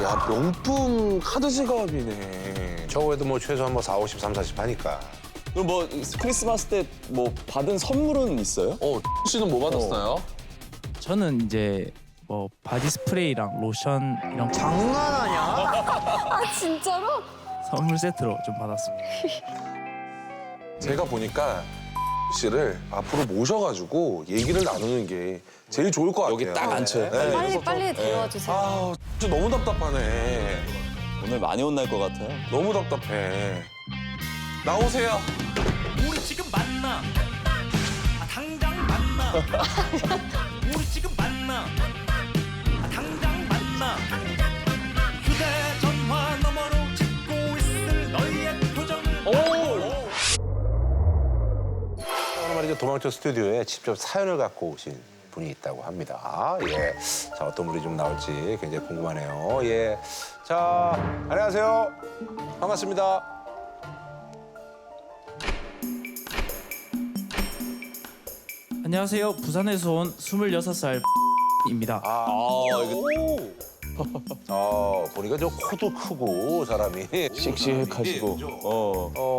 야, 명품 카드 지갑이네. 저거에도 뭐 최소한 뭐 40, 50, 30, 40 하니까. 그럼 뭐 크리스마스 때 뭐 받은 선물은 있어요? 씨는 뭐 받았나요? 저는 이제 뭐 바디 스프레이랑 로션 이런 장난하냐? 아 진짜로? 선물 세트로 좀 받았습니다. 제가 보니까 씨를 앞으로 모셔가지고 얘기를 나누는 게 제일 좋을 것 같아요. 여기 딱 앉혀. 네. 빨리 데려와 주세요. 아, 진짜 너무 답답하네. 오늘 많이 혼날 것 같아요. 너무 답답해. 나오세요. 우리 지금 만나. 당장 만나. 우리 지금 만나. 당장 만나. 휴대전화 너머로 찍고 있을 너희의 표정을. 오늘 말이죠, 도망쳐 스튜디오에 직접 사연을 갖고 오신 분이 있다고 합니다. 예. 자, 어떤 분이 좀 나올지 굉장히 궁금하네요. 예. 자, 안녕하세요. 반갑습니다. 안녕하세요. 부산에서 온 26살입니다. 보니까 저 코도 크고 사람이 씩씩하시고.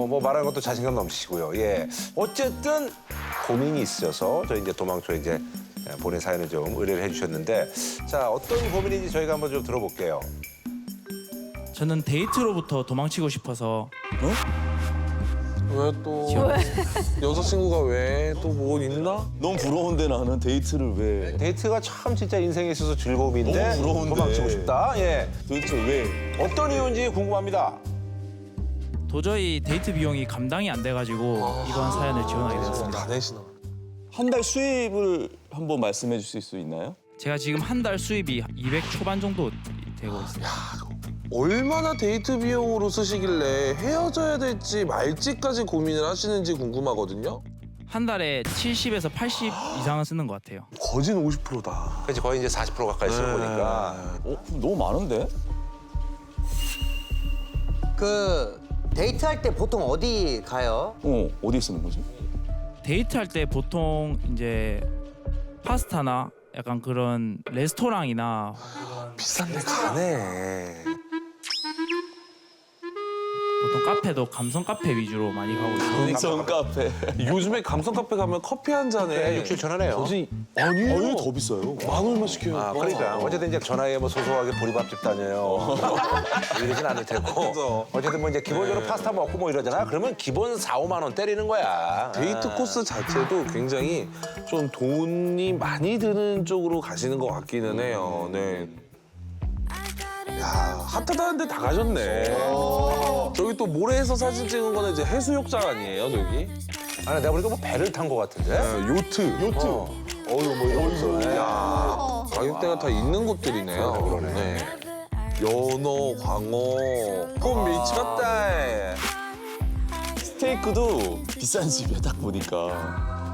뭐 말하는 것도 자신감 넘치시고요. 예. 어쨌든 고민이 있어서 저희 이제 도망쳐 이제 본인 사연을 좀 의뢰를 해주셨는데, 자, 어떤 고민인지 저희가 한번 좀 들어볼게요. 저는 데이트로부터 도망치고 싶어서 왜 또 여자친구가 왜 또 뭐 있나? 너무 부러운데 나는 데이트를 왜? 데이트가 참 진짜 인생에 있어서 즐거움인데 너무 부러운데. 도망치고 싶다. 예. 도대체 왜? 어떤 이유인지 궁금합니다. 도저히 데이트 비용이 감당이 안 돼가지고 이번 사연을 지원하게 되었습니다. 다 내시나? 한 달 수입을 한번 말씀해 주실 수 있나요? 제가 지금 한 달 수입이 200 초반 정도 되고 있습니다. 얼마나 데이트 비용으로 쓰시길래 헤어져야 될지 말지까지 고민을 하시는지 궁금하거든요. 한 달에 70에서 80 이상은 쓰는 것 같아요. 거진 50%다. 그렇지, 거의 이제 40% 가까이 쓰는 거니까. 너무 많은데? 그 데이트할 때 보통 어디 가요? 어디 쓰는 거지? 데이트할 때 보통 이제 파스타나 약간 그런 레스토랑이나 비싼 데 가네. 보통 카페도 감성 카페 위주로 많이 가고 있어요. 감성 카페. 요즘에 감성 카페 가면 커피 한 잔에 네, 6, 7천 원이에요. 거진 아니에요. 더 비싸요. 만 원만 시켜요. 아, 그러니까 어쨌든 이제 전화에 뭐 소소하게 보리밥집 다녀요. 이러진 않을 테고. 어쨌든 뭐 이제 기본적으로 파스타 먹고 뭐 이러잖아. 그러면 기본 4, 5만 원 때리는 거야. 데이트 코스 자체도 굉장히 좀 돈이 많이 드는 쪽으로 가시는 것 같기는 해요. 네. 야, 핫하다는 데 다 가셨네. 저기 또 모래에서 사진 찍은 거는 이제 해수욕장 아니에요, 저기? 아니, 내가 보니까 뭐 배를 탄 거 같은데? 네, 요트. 어유 뭐 이런 거. 야, 가격대가 다 있는 곳들이네요. 그러네. 네. 연어, 광어, 폼 미쳤다. 스테이크도 비싼 집이야 딱 보니까.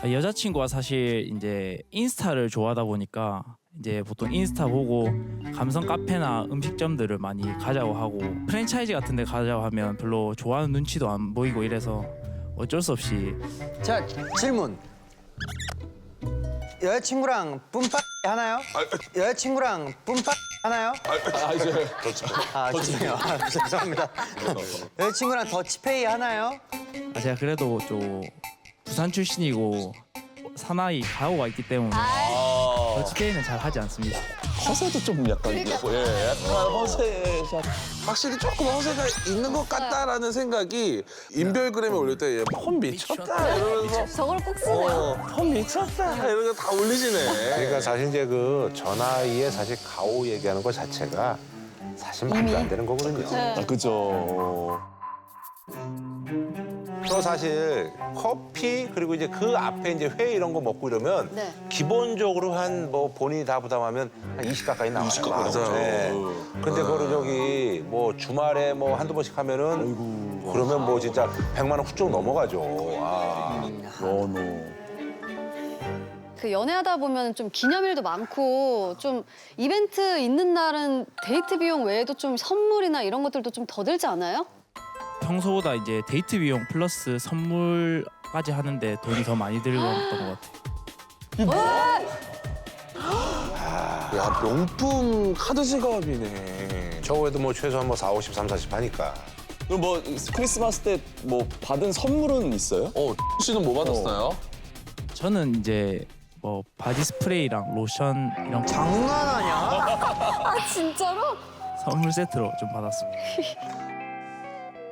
여자친구가 사실 이제 인스타를 좋아하다 보니까 이제 보통 인스타 보고 감성 카페나 음식점들을 많이 가자고 하고 프랜차이즈 같은 데 가자고 하면 별로 좋아하는 눈치도 안 보이고 이래서 어쩔 수 없이 자, 질문. 여자친구랑 뿜빠 하나요? 여자친구랑 뿜빠 하나요? 아, 죄송해요. 아, 죄송합니다. 여자친구랑 더치페이 하나요? 제가 그래도 좀 부산 출신이고 사나이 가오가 있기 때문에 더치페이는 잘 하지 않습니다. 허세도 좀 약간 있고, 예, 약간 허세샷. 확실히 조금 허세가 있는 것 같다라는 생각이 인별그램에 올릴 때 폼 미쳤다 이러면서 저걸 꼭 쓰네요. 폼 미쳤다 이러면서 다 올리시네. 그러니까 사실 이제 그 전화위에 사실 가오 얘기하는 것 자체가 사실 말도 안 되는 거거든요. 네. 그죠. 저 사실 커피 그리고 이제 그 앞에 이제 회 이런 거 먹고 이러면 네. 기본적으로 한 뭐 본인이 다 부담하면 한 20 가까이 나와요. 20 가까이 맞아요. 네. 근데 그거를 저기 뭐 주말에 뭐 한두 번씩 하면은 그러면 뭐 진짜 100만 원 훌쩍 넘어가죠. 아. 그 연애하다 보면 좀 기념일도 많고 좀 이벤트 있는 날은 데이트 비용 외에도 좀 선물이나 이런 것들도 좀 더 들지 않아요? 평소보다 이제 데이트 비용 플러스 선물까지 하는데 돈이 더 많이 들었던 것 같아요. 야, 명품 카드 지갑이네. 적어도 뭐 최소한 뭐 4, 50, 3, 40 하니까. 그럼 뭐 크리스마스 때 뭐 받은 선물은 있어요? 씨는 뭐 받았나요? 저는 이제 뭐 바디 스프레이랑 로션 이런 거 장난하냐? 아 진짜로? 선물 세트로 좀 받았습니다.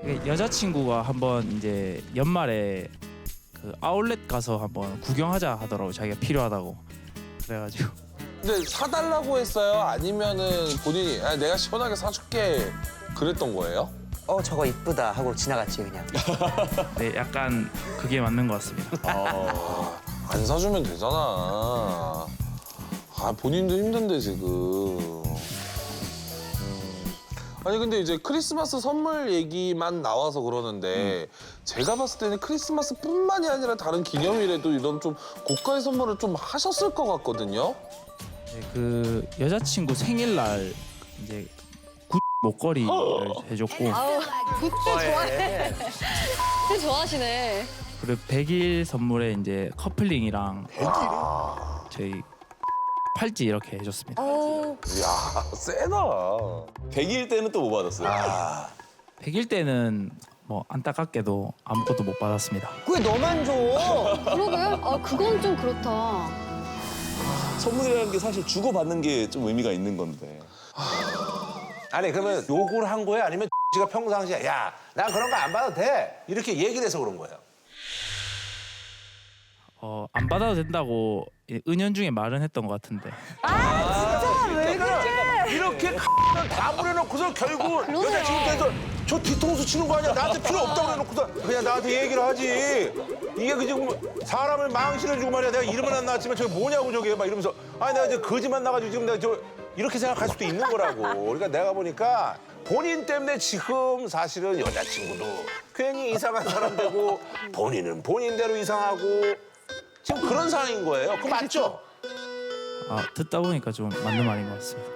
이게 여자친구가 한번 이제 연말에 그 아울렛 가서 한번 구경하자 하더라고. 자기가 필요하다고. 그래가지고 근데 사달라고 했어요? 아니면은 본인이 내가 시원하게 사줄게 그랬던 거예요? 저거 이쁘다 하고 지나갔지 그냥. 네, 약간 그게 맞는 것 같습니다. 안 사주면 되잖아. 본인도 힘든데 지금. 아니 근데 이제 크리스마스 선물 얘기만 나와서 그러는데 제가 봤을 때는 크리스마스뿐만이 아니라 다른 기념일에도 이런 좀 고가의 선물을 좀 하셨을 것 같거든요. 네, 그 여자친구 생일날 이제 굿 목걸이를 해줬고 아우 굿즈 좋아해. 굿즈 좋아하시네. 그리고 100일 선물에 이제 커플링이랑 저희 팔찌 이렇게 해줬습니다. 이야 세다. 100일 때는 또 뭐 받았어요? 100일 때는 뭐 안타깝게도 아무것도 못 받았습니다. 그게 너만 줘. 그러게? 아 그건 좀 그렇다. 선물이라는 게 사실 주고받는 게 좀 의미가 있는 건데. 아니 그러면 요구를 한 거야? 아니면 씨가 평상시에 야, 난 그런 거 안 받아도 돼? 이렇게 얘기를 해서 그런 거예요. 안 받아도 된다고 은연중에 말은 했던 것 같은데. 이렇게 다 부려놓고서 결국 여자친구한테서 저 뒤통수 치는 거 아니야? 나한테 필요 없다고 해놓고서 그냥 나한테 얘기를 하지. 이게 그 지금 사람을 망신해주고 말이야. 내가 이름은 안 나왔지만 저게 뭐냐고 저게 막 이러면서 아니 내가 이제 거짓말 나가지고 지금 내가 저 이렇게 생각할 수도 있는 거라고. 그러니까 내가 보니까 본인 때문에 지금 사실은 여자친구도 괜히 이상한 사람 되고 본인은 본인대로 이상하고 지금 그런 상황인 거예요. 그거 맞죠? 듣다 보니까 좀 맞는 말인 것 같습니다.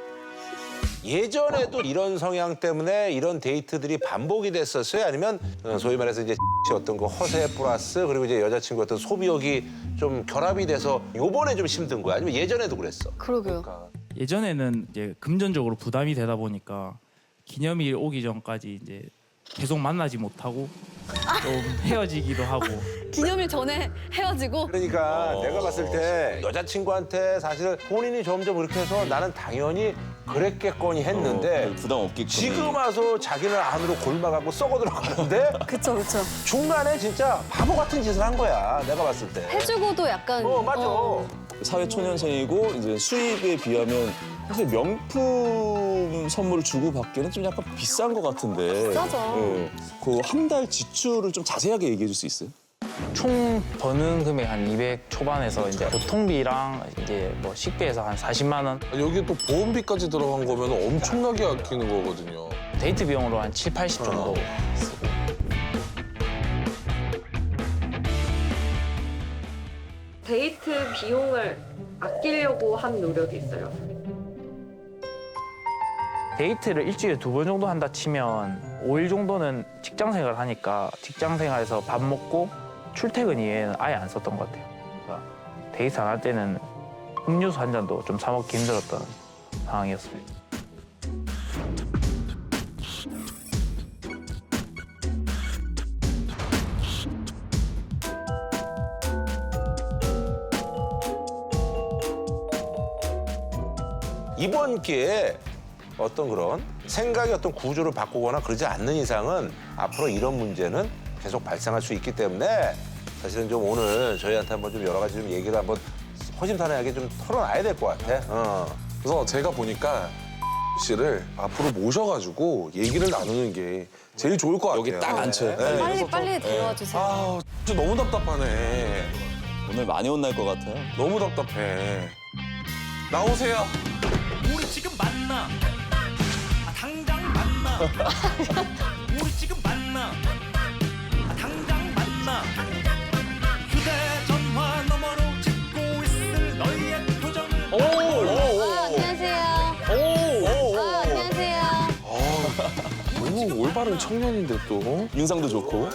예전에도 이런 성향 때문에 이런 데이트들이 반복이 됐었어요? 아니면 소위 말해서 이제 어떤 그 허세 플러스 그리고 이제 여자친구 어떤 소비욕이 좀 결합이 돼서 요번에 좀 힘든 거야? 아니면 예전에도 그랬어? 그러게요. 예전에는 이제 금전적으로 부담이 되다 보니까 기념일 오기 전까지 이제 계속 만나지 못하고 좀 헤어지기도 하고. 기념일 전에 헤어지고. 그러니까 내가 봤을 때 여자친구한테 사실 본인이 점점 그렇게 해서 나는 당연히 그랬겠거니 했는데 부담 없겠고. 지금 와서 자기는 안으로 골마가고 썩어 들어가는데 그쵸 그쵸. 중간에 진짜 바보 같은 짓을 한 거야. 내가 봤을 때. 해주고도 약간. 맞아. 사회 초년생이고 이제 수입에 비하면 사실 명품 선물을 주고 받기는 좀 약간 비싼 것 같은데. 비싸죠. 그 한 달 지출을 좀 자세하게 얘기해 줄 수 있어요? 총 버는 금액 한 200 초반에서 이제 교통비랑 이제 뭐 식비에서 한 40만 원, 여기에 또 보험비까지 들어간 거면 엄청나게 아끼는 거거든요. 데이트 비용으로 한 7, 80 정도 쓰고. 데이트 비용을 아끼려고 한 노력이 있어요. 데이트를 일주일에 2번 정도 한다 치면 5일 정도는 직장 생활을 하니까 직장 생활에서 밥 먹고 출퇴근 이외에는 아예 안 썼던 것 같아요. 그러니까 데이트 안 할 때는 음료수 한 잔도 좀 사 먹기 힘들었던 상황이었습니다. 이번 기회에 어떤 그런 생각의 어떤 구조를 바꾸거나 그러지 않는 이상은 앞으로 이런 문제는 계속 발생할 수 있기 때문에 사실은 좀 오늘 저희한테 한번 좀 여러 가지 좀 얘기를 한번 허심탄회하게 좀 털어놔야 될 것 같아. 그래서 제가 보니까 씨를 앞으로 모셔가지고 얘기를 나누는 게 제일 좋을 것 같아요. 여기 딱 앉혀요. 네. 빨리 데려와 주세요. 진짜 너무 답답하네. 오늘 많이 혼날 것 같아요. 너무 답답해. 나오세요. 우리 지금 만나 당장 만나 우리 지금 만나 당장 만나 휴대전화 너머로 찍고 있을 너희의 표정을 안녕하세요. 안녕하세요. 너무 올바른 청년인데 또. 인상도 좋고.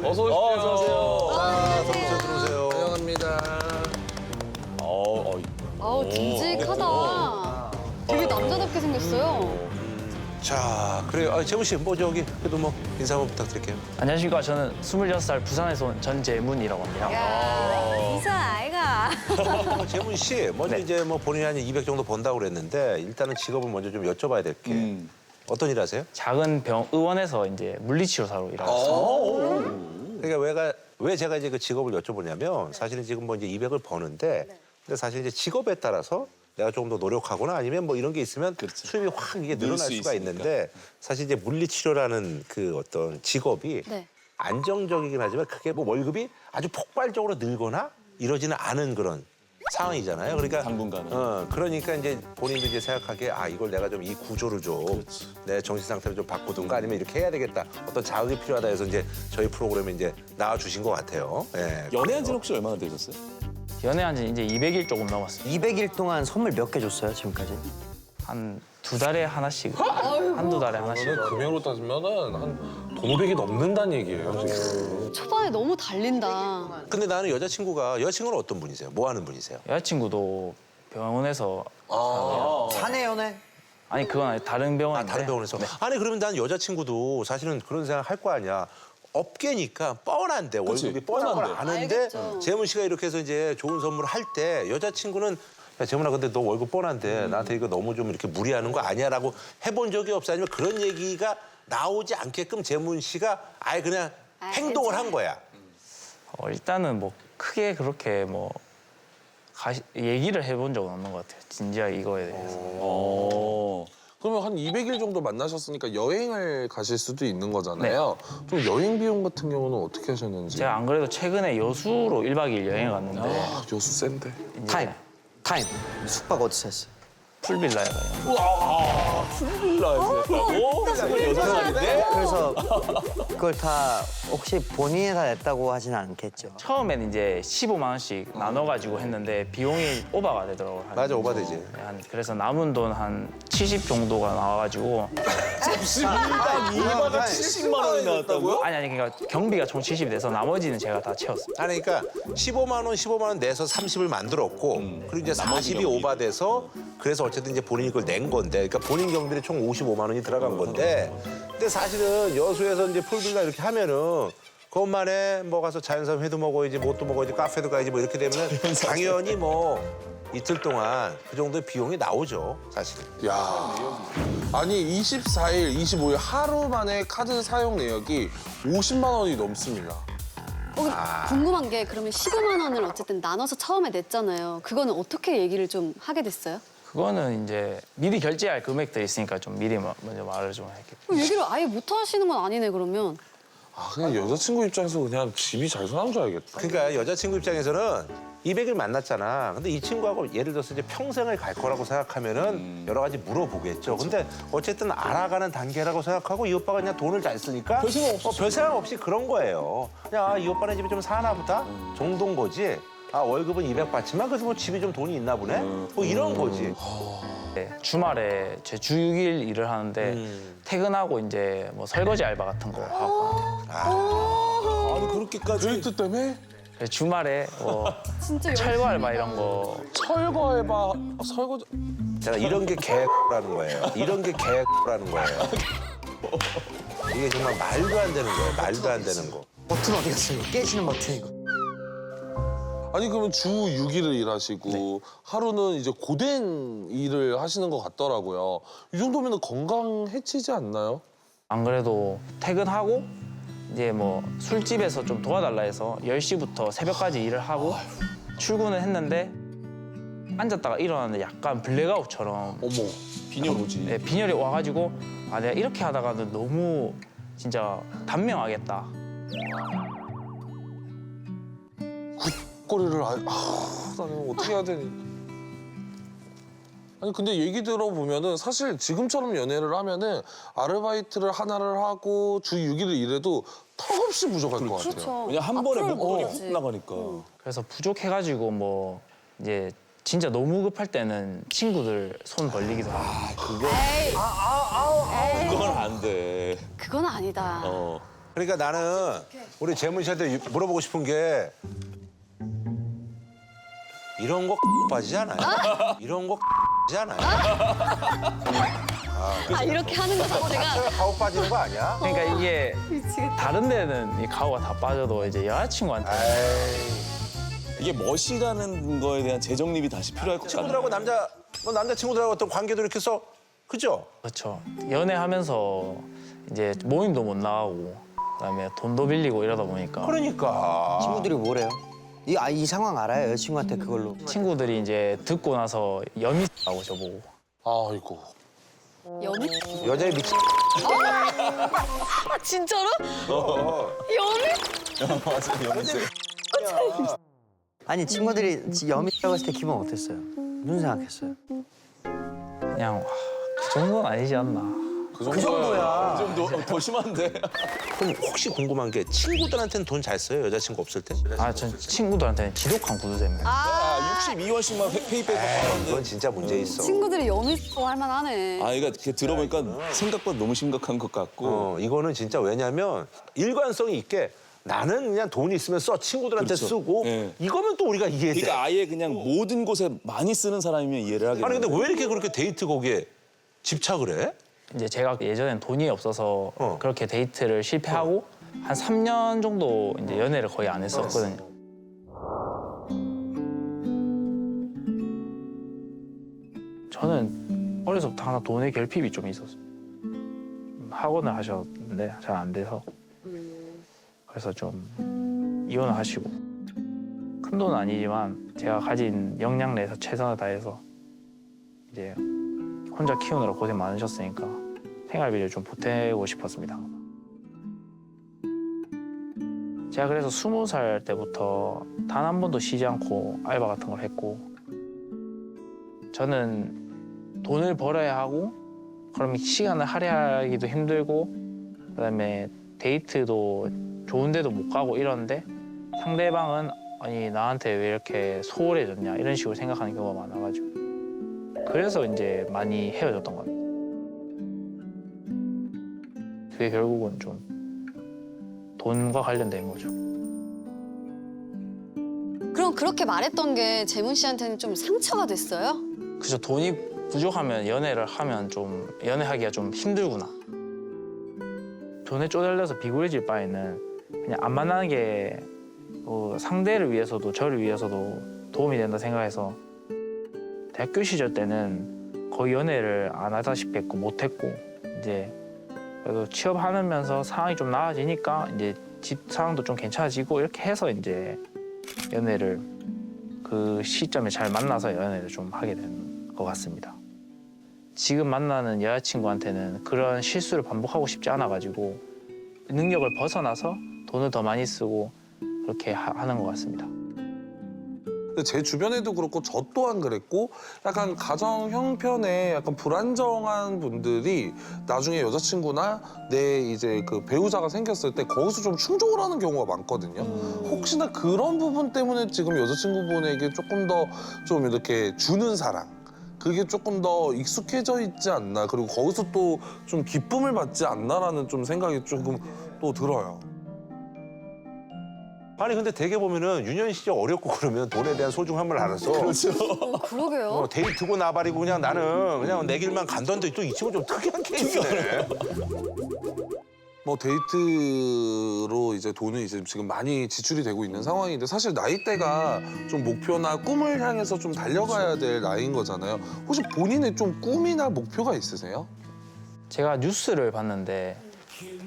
어서 오십시오. 자, 들어오세요. 환영합니다. 아우 듬직한. 자, 그래요. 아, 재문 씨, 뭐 저기 그래도 뭐 인사 한번 부탁드릴게요. 안녕하십니까. 저는 26살 부산에서 온 전재문이라고 합니다. 야, 이사 아이가. 재문 씨, 먼저 네. 이제 뭐 본인이 한 200 정도 번다고 그랬는데 일단은 직업을 먼저 좀 여쭤봐야 될 게 어떤 일 하세요? 작은 의원에서 이제 물리치료사로 일하고 있습니다. 그러니까 왜 제가 이제 그 직업을 여쭤보냐면 사실은 지금 뭐 이제 200을 버는데 근데 사실 이제 직업에 따라서 내가 조금 더 노력하거나 아니면 뭐 이런 게 있으면 수입이 확 이게 늘어날 수가 있는데 사실 이제 물리치료라는 그 어떤 직업이 네. 안정적이긴 하지만 그게 뭐 월급이 아주 폭발적으로 늘거나 이러지는 않은 그런 상황이잖아요. 그러니까 당분간은. 그러니까 이제 본인도 이제 생각하기에 아 이걸 내가 좀 이 구조를 좀 내 정신 상태를 좀 바꾸든가 아니면 이렇게 해야 되겠다. 어떤 자극이 필요하다 해서 이제 저희 프로그램에 이제 나와 주신 것 같아요. 예. 연애한 지는 혹시 얼마나 되셨어요? 연애한 지 이제 200일 조금 넘었습니다. 200일 동안 선물 몇 개 줬어요 지금까지? 한 2달에 하나씩. 한두 달에 하나씩. 저는 금액으로 따지면은 한 돈백이 넘는다는 얘기예요, 지금. 초반에 너무 달린다. 근데 나는 여자친구는 어떤 분이세요? 뭐 하는 분이세요? 여자친구도 병원에서 사내 연애? 아니 그건 아니 다른 병원인데. 다른 병원에서. 아니 그러면 난 여자친구도 사실은 그런 생각 할 거 아니야. 업계니까 뻔한데 월급이 뻔한 걸 아는데 알겠죠. 재문 씨가 이렇게 해서 이제 좋은 선물을 할 때 여자친구는 야 재문아 근데 너 월급 뻔한데 나한테 이거 너무 좀 이렇게 무리하는 거 아니야라고 해본 적이 없어 아니면 그런 얘기가 나오지 않게끔 재문 씨가 아예 그냥 행동을 한 거야. 일단은 뭐 크게 그렇게 뭐 얘기를 해본 적은 없는 것 같아요. 진지하게 이거에 대해서. 그러면 한 200일 정도 만나셨으니까 여행을 가실 수도 있는 거잖아요. 좀 여행 비용 같은 경우는 어떻게 하셨는지. 제가 안 그래도 최근에 여수로 1박 2일 여행을 갔는데 아, 여수 센데. 타임. 숙박 어디서 했어? 풀빌라에 가요. 그래서 그걸 다 혹시 본인이 다 냈다고 하진 않겠죠? 처음엔 이제 15만 원씩 나눠가지고 했는데 비용이 오버가 되더라고요. 맞아 오바되지. 그래서 남은 돈 한 70 정도가 나와가지고 2박에 70만 원이 나왔다고요? 아니 그러니까 경비가 총 70이 돼서 나머지는 제가 다 채웠어요. 아니 그러니까 15만 원 내서 30을 만들었고 그리고 이제 40이 오바돼서 그래서 어쨌든 이제 본인이 그걸 낸 건데 그러니까 본인 경비로 총 55만 원이 들어간 건데 근데 사실은 여수에서 이제 풀빌라 이렇게 하면은 그것만에 뭐 가서 자연산 회도 먹어야지 뭣도 먹어야지 카페도 가야지 뭐 이렇게 되면 당연히 뭐 이틀 동안 그 정도의 비용이 나오죠 사실은. 야, 아니 24일, 25일 하루 만에 카드 사용 내역이 50만 원이 넘습니다. 궁금한 게 그러면 15만 원을 어쨌든 나눠서 처음에 냈잖아요. 그거는 어떻게 얘기를 좀 하게 됐어요? 그거는 이제 미리 결제할 금액들이 있으니까 좀 미리 먼저 말을 좀 할게요. 얘기를 아예 못 하시는 건 아니네 그러면. 아, 그냥 여자친구 입장에서 그냥 집이 잘 사는 줄 알겠다. 그러니까 여자친구 입장에서는 200일 만났잖아. 근데 이 친구하고 예를 들어서 이제 평생을 갈 거라고 생각하면은 여러 가지 물어보겠죠. 근데 어쨌든 알아가는 단계라고 생각하고 이 오빠가 그냥 돈을 잘 쓰니까 별 생각 없이 그런 거예요. 그냥 이 오빠네 집이 좀 사나 보다 정도인 거지. 아 월급은 200 받지만 그래도 뭐 집이 좀 돈이 있나 보네. 뭐 이런 거지. 네, 주말에 제 주 6일 일을 하는데 퇴근하고 이제 뭐 설거지 알바 같은 거 하고 아니 그렇게까지. 데이트 때문에? 주말에 뭐 진짜 철거 알바 이런 거 철거해봐, 설거지. 제가 이런 게 개라는 거예요. 이런 게 개라는 거예요. 이게 정말 말도 안 되는 거예요. 말도 안 되는 거. 버튼 어디 갔어? 이거 깨지는 버튼 이거. 아니 그러면 주 6일을 일하시고 하루는 이제 고된 일을 하시는 것 같더라고요. 이 정도면 건강 해치지 않나요? 안 그래도 퇴근하고 이제 뭐 술집에서 좀 도와달라 해서 10시부터 새벽까지 일을 하고 출근을 했는데 앉았다가 일어났는데 약간 블랙아웃처럼 어머 빈혈 오지. 네, 빈혈이 와가지고 아 내가 이렇게 하다가는 너무 진짜 단명하겠다. 꼬리를 나는 어떻게 해야 되니? 아니 근데 얘기 들어보면은 사실 지금처럼 연애를 하면은 아르바이트를 하나를 하고 주 6일을 일해도 턱없이 부족할 것 같아요. 그렇죠. 그냥 한 번에 앞으로 목돈이 먹어야지. 확 나가니까. 그래서 부족해가지고 뭐 이제 진짜 너무 급할 때는 친구들 손 벌리기도 하고. 그건 안 돼. 그건 아니다. 그러니까 나는 우리 재문 씨한테 물어보고 싶은 게 이런 거 빠지지 않아요? 이런 거 빠지지 않아요? 아 이렇게 하는 거 자체가 가오 빠지는 거 아니야? 그러니까 이게 다른 데는 이 가오가 다 빠져도 이제 여자친구한테 이게 멋이라는 거에 대한 재정립이 다시 필요할 것 같아요. 친구들하고 남자 친구들하고 어떤 관계도 이렇게 써 그죠? 그렇죠. 연애하면서 이제 모임도 못 나가고 그다음에 돈도 빌리고 이러다 보니까 그러니까. 친구들이 뭐래요? 이 상황 알아요? 여자친구한테 그걸로. 친구들이 이제 듣고 나서 여미라고 저보고 아이고. 여미? 여자의 미친. 아 진짜로? 여미? 맞아, 여미세. 아니 친구들이 여미라고 했을 때 기분 어땠어요? 무슨 생각했어요? 그냥 와, 그 정도는 아니지 않나. 그 정도야. 좀 더 심한데. 그럼 혹시 궁금한 게 친구들한테는 돈 잘 써요? 여자친구 없을 때? 아, 전 친구들한테는 지독한 구두쇠입니다. 아, 62원씩만 페이백을 받았는데. 그건 진짜 문제 있어. 친구들이 여미라고 할 만하네. 아, 그러니까 이렇게 들어보니까 생각보다 너무 심각한 것 같고. 이거는 진짜 왜냐면 일관성이 있게 나는 그냥 돈 있으면 써 친구들한테 그렇죠. 쓰고 네. 이거면 또 우리가 이해돼. 그러니까 아예 그냥 모든 곳에 많이 쓰는 사람이면 이해를 하겠네. 아니 근데 왜 이렇게 그렇게 데이트 거기에 집착을 해? 이제 제가 예전엔 돈이 없어서 그렇게 데이트를 실패하고 한 3년 정도 이제 연애를 거의 안 했었거든요. 저는 어려서부터 항상 돈의 결핍이 좀 있었어요. 학원을 하셨는데 잘 안 돼서 그래서 좀 이혼을 하시고 큰 돈은 아니지만 제가 가진 역량 내에서 최선을 다해서 이제 혼자 키우느라 고생 많으셨으니까 생활비를 좀 보태고 싶었습니다. 제가 그래서 20살 때부터 단 한 번도 쉬지 않고 알바 같은 걸 했고 저는 돈을 벌어야 하고 그러면 시간을 할애하기도 힘들고 그다음에 데이트도 좋은 데도 못 가고 이러는데 상대방은 아니 나한테 왜 이렇게 소홀해졌냐 이런 식으로 생각하는 경우가 많아가지고 그래서 이제 많이 헤어졌던 것 같아요. 그게 결국은 좀 돈과 관련된 거죠. 그럼 그렇게 말했던 게 재문 씨한테는 좀 상처가 됐어요? 그죠. 돈이 부족하면 연애를 하면 좀 연애하기가 좀 힘들구나. 돈에 쪼달려서 비굴해질 바에는 그냥 안 만나는 게 상대를 위해서도 저를 위해서도 도움이 된다 생각해서 대학교 시절 때는 거의 연애를 안 하다시피 했고 못했고 이제 그래도 취업하면서 상황이 좀 나아지니까 이제 집 상황도 좀 괜찮아지고 이렇게 해서 이제 연애를 그 시점에 잘 만나서 연애를 좀 하게 된 것 같습니다. 지금 만나는 여자친구한테는 그런 실수를 반복하고 싶지 않아가지고 능력을 벗어나서 돈을 더 많이 쓰고 그렇게 하는 것 같습니다. 근데 제 주변에도 그렇고 저 또한 그랬고 약간 가정 형편에 약간 불안정한 분들이 나중에 여자친구나 내 이제 그 배우자가 생겼을 때 거기서 좀 충족을 하는 경우가 많거든요. 혹시나 그런 부분 때문에 지금 여자친구분에게 조금 더 좀 이렇게 주는 사랑 그게 조금 더 익숙해져 있지 않나 그리고 거기서 또 좀 기쁨을 받지 않나라는 좀 생각이 조금 또 들어요. 아니 근데 되게 보면은 유년 시절 어렵고 그러면 돈에 대한 소중함을 알아서 그러게요. 데이트고 나발이고 그냥 나는 그냥 내 길만 간다는데 또 이 친구 좀 특이한 케이스네. 뭐 데이트로 이제 돈이 이제 지금 많이 지출이 되고 있는 상황인데 사실 나이대가 좀 목표나 꿈을 향해서 좀 달려가야 될 나이인 거잖아요. 혹시 본인의 좀 꿈이나 목표가 있으세요? 제가 뉴스를 봤는데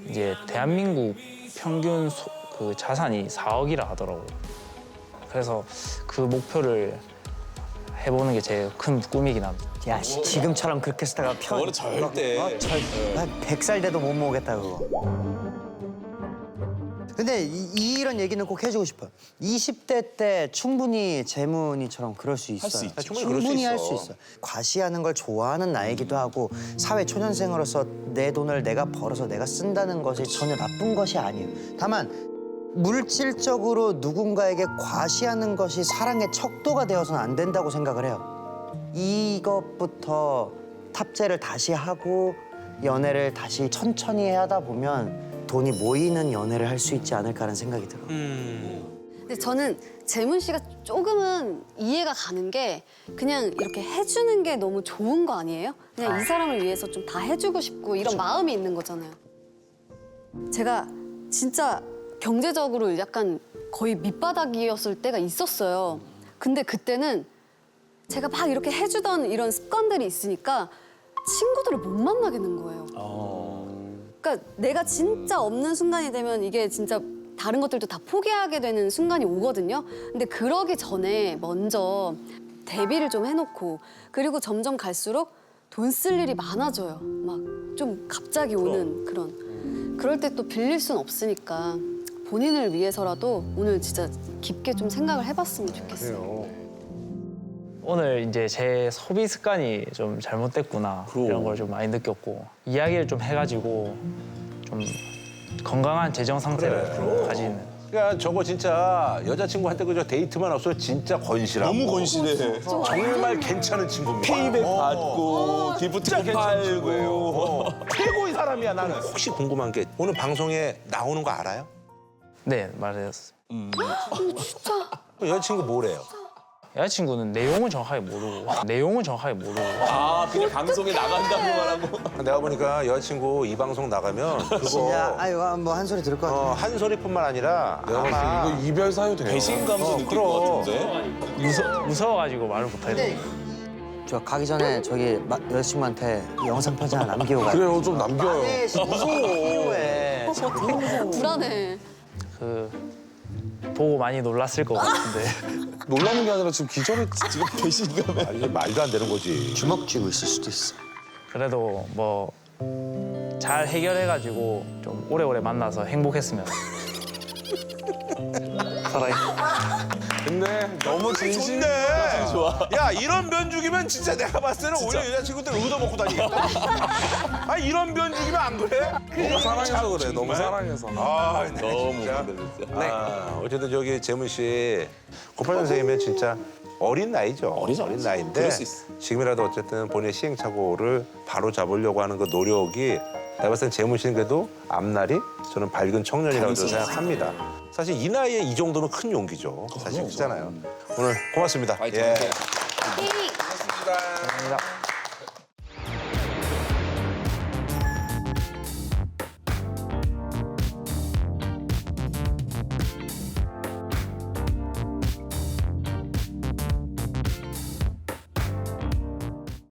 이제 대한민국 평균 그 자산이 4억이라 하더라고요. 그래서 그 목표를 해보는 게 제 큰 꿈이긴 합니다. 야 지금처럼 그렇게 쓰다가 그거는 절대. 난 100살 돼도 못 모으겠다 그거. 근데 이런 얘기는 꼭 해주고 싶어요. 20대 때 충분히 재문이처럼 그럴 수 있어요. 수 있죠. 충분히 그럴 수 충분히 할 있어. 수 있어요. 과시하는 걸 좋아하는 나이기도 하고 사회 초년생으로서 내 돈을 내가 벌어서 내가 쓴다는 것이 전혀 나쁜 것이 아니에요. 다만 물질적으로 누군가에게 과시하는 것이 사랑의 척도가 되어서는 안 된다고 생각을 해요. 이것부터 탑재를 다시 하고 연애를 다시 천천히 하다 보면 돈이 모이는 연애를 할 수 있지 않을까라는 생각이 들어요. 근데 저는 재문 씨가 조금은 이해가 가는 게 그냥 이렇게 해주는 게 너무 좋은 거 아니에요? 그냥 이 사람을 위해서 좀 다 해주고 싶고 이런 마음이 있는 거잖아요. 제가 진짜 경제적으로 약간 거의 밑바닥이었을 때가 있었어요. 근데 그때는 제가 막 이렇게 해주던 이런 습관들이 있으니까 친구들을 못 만나겠는 거예요. 그러니까 내가 진짜 없는 순간이 되면 이게 진짜 다른 것들도 다 포기하게 되는 순간이 오거든요. 근데 그러기 전에 먼저 대비를 좀 해놓고 그리고 점점 갈수록 돈 쓸 일이 많아져요. 막 좀 갑자기 오는 그런. 그럴 때 또 빌릴 순 없으니까 본인을 위해서라도 오늘 진짜 깊게 좀 생각을 해봤으면 좋겠어요. 오늘 이제 제 소비 습관이 좀 잘못됐구나 이런 걸 좀 많이 느꼈고 이야기를 좀 해가지고 좀 건강한 재정 상태를 가지는. 그러니까 저거 진짜 여자친구한테 그저 데이트만 없어도 진짜 건실하고 너무 건실해. 정말 괜찮은 친구입니다. 페이백 받고 기프트 팔고. 최고의 사람이야 나는. 혹시 궁금한 게 오늘 방송에 나오는 거 알아요? 네, 말했어요. 여자친구 뭐래요? 여자친구는 내용은 정확하게 모르고 아 그냥 방송에 나간다고만 하고. 내가 보니까 여자친구 이 방송 나가면 그거 진짜 아유 뭐 한 소리 들을 것 같아. 한 소리뿐만 아니라 내가 봤을 때 이거 이별 사유 돼요. 배신감도 느낄 것 같은데. 무서워가지고 말을 못하겠어요. 저 가기 전에 저기 여자친구한테 영상 편지 하나 남기고 가요. 그래요, 좀 남겨요. 무서워. 필요해. 불안해. 보고 많이 놀랐을 것 같은데. 놀라는 게 아니라 지금 기절했지. 지금 배신감에. 아니 말도 안 되는 거지. 주먹 쥐고 있을 수도 있어. 그래도 뭐 잘 해결해가지고 좀 오래오래 만나서 행복했으면. 사랑해. 근데 너무 진심. 좋아. 야 이런 변죽이면 진짜 내가 봤을 때는 오히려 여자친구들 얻어먹고 다니겠다. 아 이런 변죽이면 안 그래? 너무 사랑해서 그래. 너무 사랑해서. 아 너무 진짜. 진짜. 아, 어쨌든 저기 재문 씨 98년생이면 진짜 어린 나이죠. 어리죠. 어린 나이인데 그럴 수 있어. 지금이라도 어쨌든 본인의 시행착오를 바로 잡으려고 하는 그 노력이 내가 봤을 땐 재문 씨는 그래도 앞날이 저는 밝은 청년이라고 저는 생각합니다. 사실 이 나이에 이 정도면 큰 용기죠. 사실 있잖아요. 오늘 고맙습니다. 파이팅. 예. 히 감사합니다.